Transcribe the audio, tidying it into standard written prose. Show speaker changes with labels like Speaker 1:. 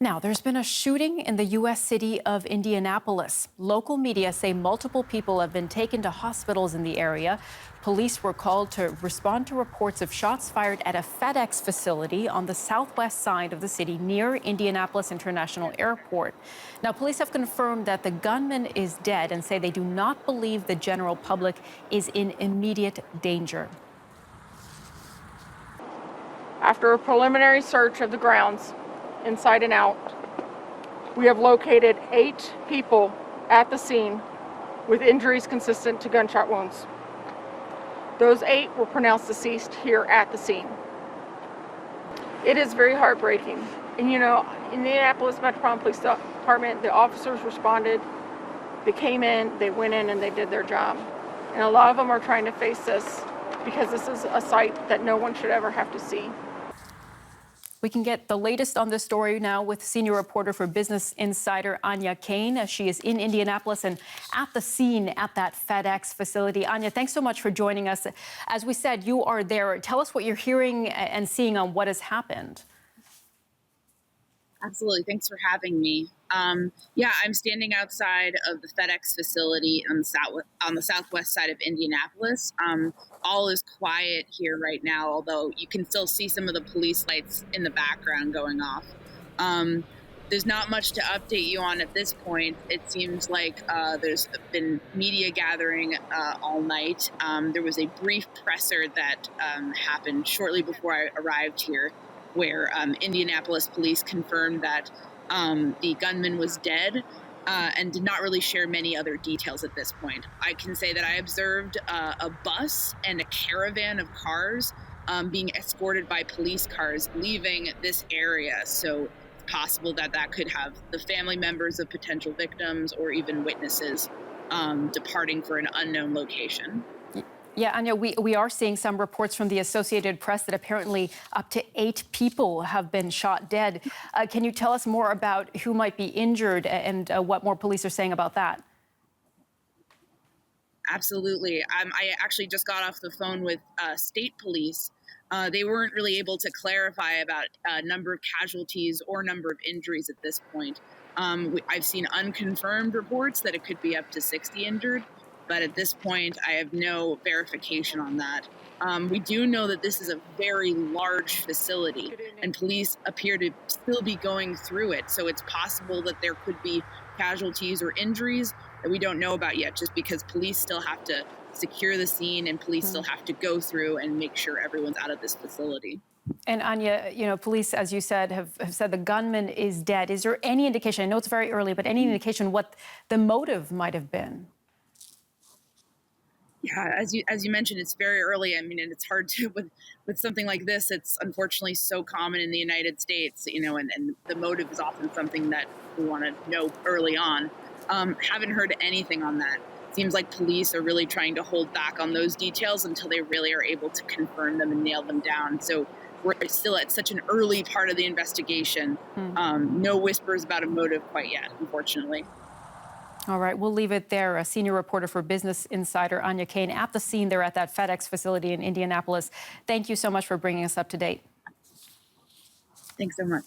Speaker 1: Now, there's been a shooting in the U.S. city of Indianapolis. Local media say multiple people have been taken to hospitals in the area. Police were called to respond to reports of shots fired at a FedEx facility on the southwest side of the city near Indianapolis International Airport. Now, police have confirmed that the gunman is dead and say they do not believe the general public is in immediate danger.
Speaker 2: After a preliminary search of the grounds, inside and out, we have located 8 people at the scene with injuries consistent to gunshot wounds. Those 8 were pronounced deceased here at the scene. It is very heartbreaking. And you know, in the Indianapolis Metropolitan Police Department, the officers responded, they came in, they went in, and they did their job. And a lot of them are trying to face this because this is a sight that no one should ever have to see.
Speaker 1: We can get the latest on this story now with senior reporter for Business Insider, Anya Kane. She is in Indianapolis and at the scene at that FedEx facility. Anya, thanks so much for joining us. As we said, you are there. Tell us what you're hearing and seeing on what has happened.
Speaker 3: Absolutely. Thanks for having me. I'm standing outside of the FedEx facility on the southwest side of Indianapolis. All is quiet here right now, although you can still see some of the police lights in the background going off. There's not much to update you on at this point. It seems like there's been media gathering all night. There was a brief presser that happened shortly before I arrived here, where Indianapolis police confirmed that the gunman was dead and did not really share many other details at this point. I can say that I observed a bus and a caravan of cars being escorted by police cars leaving this area. So it's possible that that could have the family members of potential victims or even witnesses departing for an unknown location.
Speaker 1: Yeah, Anya, we are seeing some reports from the Associated Press that apparently up to 8 people have been shot dead. Can you tell us more about who might be injured and what more police are saying about that?
Speaker 3: Absolutely. I actually just got off the phone with state police. They weren't really able to clarify about number of casualties or number of injuries at this point. I've seen unconfirmed reports that it could be up to 60 injured. But at this point, I have no verification on that. We do know that this is a very large facility, and police appear to still be going through it. So it's possible that there could be casualties or injuries that we don't know about yet, just because police still have to secure the scene and police still have to go through and make sure everyone's out of this facility.
Speaker 1: And Anya, you know, police, as you said, have said the gunman is dead. Is there any indication, I know it's very early, but any indication what the motive might have been?
Speaker 3: Yeah, as you mentioned, it's very early. I mean, and it's hard to with something like this. It's unfortunately so common in the United States, you know, and the motive is often something that we want to know early on. Haven't heard anything on that. Seems like police are really trying to hold back on those details until they really are able to confirm them and nail them down. So we're still at such an early part of the investigation. No whispers about a motive quite yet, unfortunately.
Speaker 1: All right, we'll leave it there. A senior reporter for Business Insider, Anya Kane, at the scene there at that FedEx facility in Indianapolis. Thank you so much for bringing us up to date.
Speaker 3: Thanks so much.